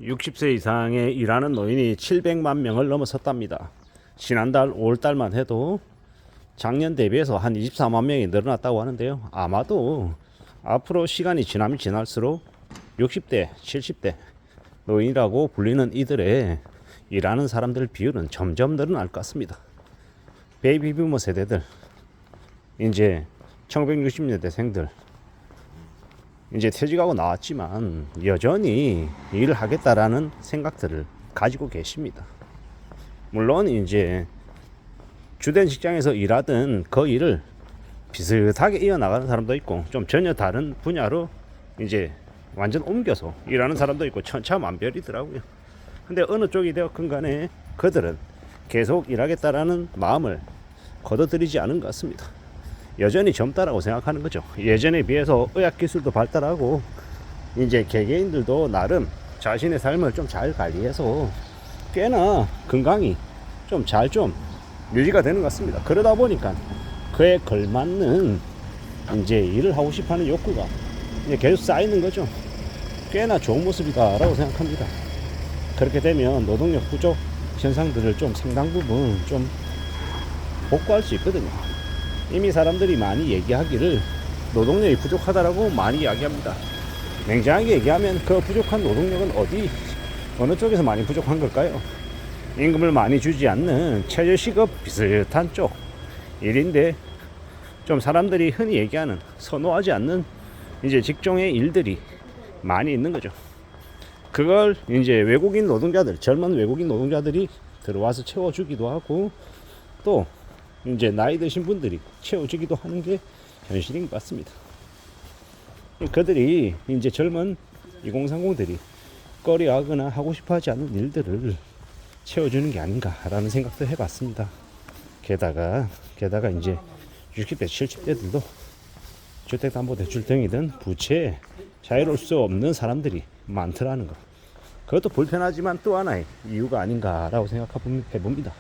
60세 이상의 일하는 노인이 700만 명을 넘어섰답니다. 지난달 5월달만 해도 작년 대비해서 한 24만 명이 늘어났다고 하는데요. 아마도 앞으로 시간이 지나면 지날수록 60대, 70대 노인이라고 불리는 이들의 일하는 사람들 비율은 점점 늘어날 것 같습니다. 베이비부머 세대들, 이제 1960년대생들 이제 퇴직하고 나왔지만 여전히 일을 하겠다라는 생각들을 가지고 계십니다. 물론 이제 주된 직장에서 일하던 그 일을 비슷하게 이어나가는 사람도 있고, 좀 전혀 다른 분야로 이제 완전 옮겨서 일하는 사람도 있고, 천차만별이더라고요. 근데 어느 쪽이 되었건 간에 그들은 계속 일하겠다라는 마음을 거둬들이지 않은 것 같습니다. 여전히 젊다라고 생각하는 거죠. 예전에 비해서 의학기술도 발달하고 이제 개개인들도 나름 자신의 삶을 좀 잘 관리해서 꽤나 건강이 좀 잘 유지가 되는 것 같습니다. 그러다 보니까 그에 걸맞는 이제 일을 하고 싶어하는 욕구가 이제 계속 쌓이는 거죠. 꽤나 좋은 모습이다라고 생각합니다. 그렇게 되면 노동력 부족 현상들을 좀 상당 부분 좀 복구할 수 있거든요. 이미 사람들이 많이 얘기하기를 노동력이 부족하다라고 많이 이야기합니다. 냉정하게 얘기하면 그 부족한 노동력은 어느 쪽에서 많이 부족한 걸까요? 임금을 많이 주지 않는 최저시급 비슷한 쪽 일인데, 좀 사람들이 흔히 얘기하는 선호하지 않는 이제 직종의 일들이 많이 있는 거죠. 그걸 이제 외국인 노동자들, 젊은 외국인 노동자들이 들어와서 채워주기도 하고, 또 이제 나이 드신 분들이 채워주기도 하는 게 현실인 것 같습니다. 그들이 이제 젊은 2030들이 꺼려하거나 하고 싶어하지 않는 일들을 채워주는 게 아닌가라는 생각도 해봤습니다. 게다가 이제 60대, 70대들도 주택담보대출 등이든 부채에 자유로울 수 없는 사람들이 많더라는 것. 그것도 불편하지만 또 하나의 이유가 아닌가라고 생각해봅니다.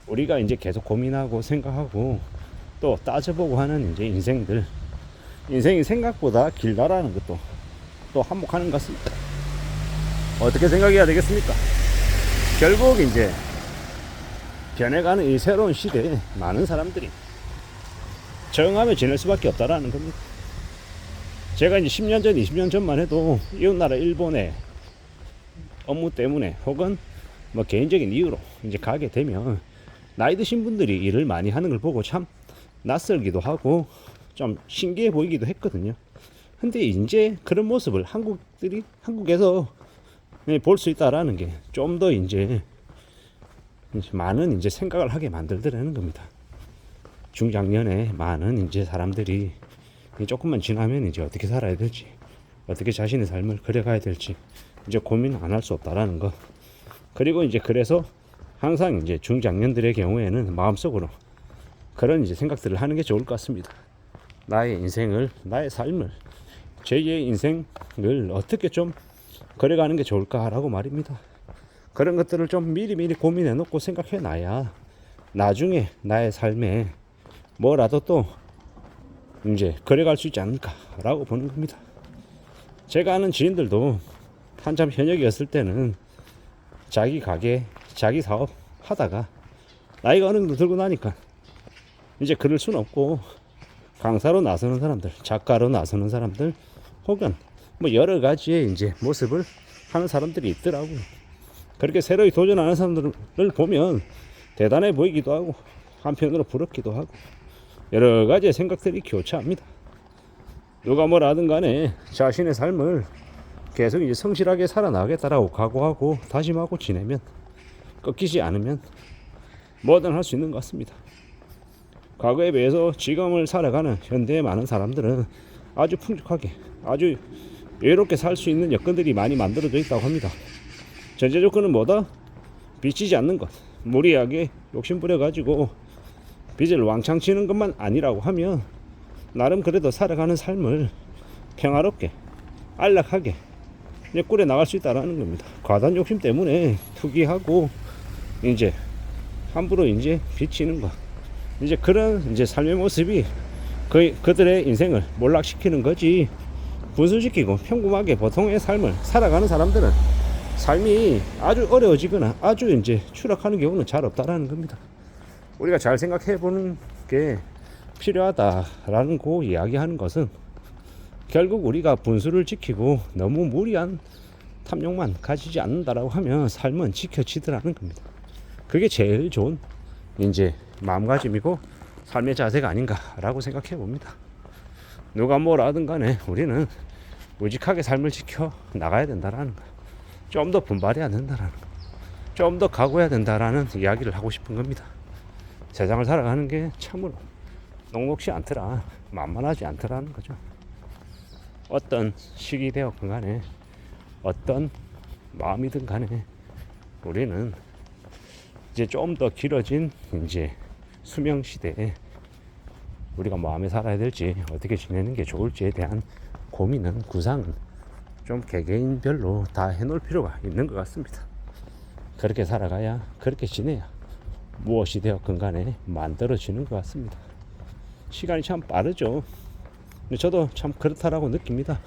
우리가 이제 계속 고민하고 생각하고 또 따져보고 하는 이제 인생이 생각보다 길다라는 것도 또 한몫하는 것 같습니다. 어떻게 생각해야 되겠습니까? 결국 이제 변해가는 이 새로운 시대에 많은 사람들이 적응하며 지낼 수밖에 없다라는 겁니다. 제가 이제 10년 전, 20년 전만 해도 이웃나라 일본에 업무 때문에 혹은 뭐 개인적인 이유로 이제 가게 되면 나이 드신 분들이 일을 많이 하는 걸 보고 참 낯설기도 하고 좀 신기해 보이기도 했거든요. 근데 이제 그런 모습을 한국에서 볼 수 있다라는 게 좀 더 이제 많은 이제 생각을 하게 만들더라는 겁니다. 중장년에 많은 이제 사람들이 조금만 지나면 이제 어떻게 살아야 될지, 어떻게 자신의 삶을 그려가야 될지 이제 고민 안 할 수 없다라는 거. 그리고 이제 그래서 항상 이제 중장년들의 경우에는 마음속으로 그런 이제 생각들을 하는 게 좋을 것 같습니다. 나의 인생을, 나의 삶을, 제2의 인생을 어떻게 좀 그려가는 게 좋을까라고 말입니다. 그런 것들을 좀 미리 고민해 놓고 생각해 놔야 나중에 나의 삶에 뭐라도 또 이제 그려갈 수 있지 않을까라고 보는 겁니다. 제가 아는 지인들도 한참 현역이었을 때는 자기 가게, 자기 사업 하다가 나이가 어느 정도 들고 나니까 이제 그럴 수는 없고 강사로 나서는 사람들, 작가로 나서는 사람들, 혹은 뭐 여러 가지의 이제 모습을 하는 사람들이 있더라고요. 그렇게 새로이 도전하는 사람들을 보면 대단해 보이기도 하고 한편으로 부럽기도 하고 여러 가지의 생각들이 교차합니다. 누가 뭐라든 간에 자신의 삶을 계속 이제 성실하게 살아나가겠다라고 각오하고 다짐하고 지내면, 꺾이지 않으면 뭐든 할 수 있는 것 같습니다. 과거에 비해서 지금을 살아가는 현대의 많은 사람들은 아주 풍족하게, 아주 여유롭게 살 수 있는 여건들이 많이 만들어져 있다고 합니다. 전제 조건은 뭐다? 빚지지 않는 것. 무리하게 욕심부려가지고 빚을 왕창 치는 것만 아니라고 하면 나름 그래도 살아가는 삶을 평화롭게, 안락하게 이제 꾸려 나갈 수 있다라는 겁니다. 과단 욕심 때문에 투기하고 이제 함부로 이제 빚지는 것, 이제 그런 이제 삶의 모습이 그들의 인생을 몰락시키는 거지, 분순시키고 평범하게 보통의 삶을 살아가는 사람들은 삶이 아주 어려워지거나 아주 이제 추락하는 경우는 잘 없다라는 겁니다. 우리가 잘 생각해 보는 게 필요하다라는 그 이야기하는 것은 결국 우리가 분수를 지키고 너무 무리한 탐욕만 가지지 않는다라고 하면 삶은 지켜지더라는 겁니다. 그게 제일 좋은 이제 마음가짐이고 삶의 자세가 아닌가라고 생각해 봅니다. 누가 뭐라 하든 간에 우리는 우직하게 삶을 지켜 나가야 된다라는 거. 좀 더 분발해야 된다라는 거. 좀 더 각오해야 된다라는 이야기를 하고 싶은 겁니다. 세상을 살아가는 게 참으로 녹록지 않더라. 만만하지 않더라는 거죠. 어떤 시기 되었건 간에 어떤 마음이든 간에 우리는 이제 좀 더 길어진 이제 수명 시대에 우리가 마음에 살아야 될지 어떻게 지내는 게 좋을지에 대한 고민은 구상은 좀 개개인별로 다 해놓을 필요가 있는 것 같습니다. 그렇게 살아가야 그렇게 지내야 무엇이 되었건 간에 만들어지는 것 같습니다. 시간이 참 빠르죠. 근데 저도 참 그렇다라고 느낍니다.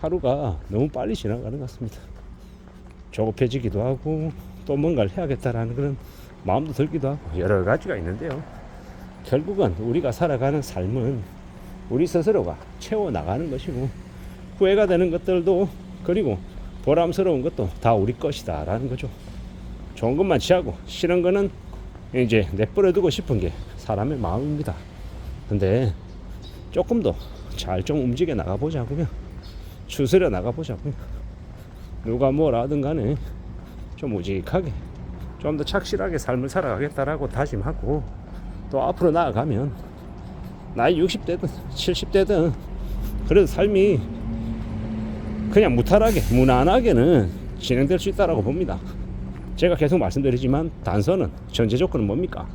하루가 너무 빨리 지나가는 것 같습니다. 조급해지기도 하고 또 뭔가를 해야겠다라는 그런 마음도 들기도 하고 여러 가지가 있는데요. 결국은 우리가 살아가는 삶은 우리 스스로가 채워나가는 것이고 후회가 되는 것들도 그리고 보람스러운 것도 다 우리 것이다 라는 거죠. 좋은 것만 취하고 싫은 거는 이제 내버려두고 싶은 게 사람의 마음입니다. 근데 조금 더 잘 좀 움직여 나가보자고요. 추스려 나가보자고요. 누가 뭐라 하든 간에 좀 우직하게 좀 더 착실하게 삶을 살아가겠다라고 다짐하고 또 앞으로 나아가면 나이 60대든 70대든 그래도 삶이 그냥 무탈하게 무난하게는 진행될 수 있다라고 봅니다. 제가 계속 말씀드리지만 단서는 전제 조건은 뭡니까?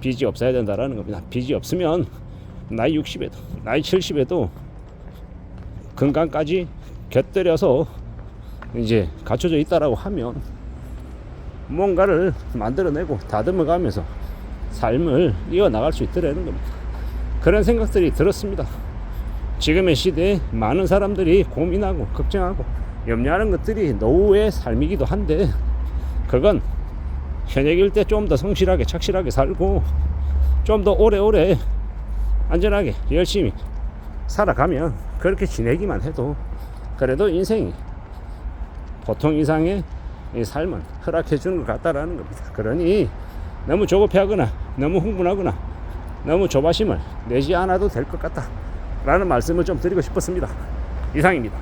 빚이 없어야 된다라는 겁니다. 빚이 없으면 나이 60에도 나이 70에도 건강까지 곁들여서 이제 갖춰져 있다라고 하면 뭔가를 만들어내고 다듬어가면서 삶을 이어나갈 수 있더라는 겁니다. 그런 생각들이 들었습니다. 지금의 시대에 많은 사람들이 고민하고 걱정하고 염려하는 것들이 노후의 삶이기도 한데 그건 현역일 때 좀 더 성실하게 착실하게 살고 좀 더 오래오래 안전하게 열심히 살아가면 그렇게 지내기만 해도 그래도 인생이 보통 이상의 이 삶은 허락해 주는 것 같다라는 겁니다. 그러니 너무 조급해하거나 너무 흥분하거나 너무 조바심을 내지 않아도 될 것 같다 라는 말씀을 좀 드리고 싶었습니다. 이상입니다.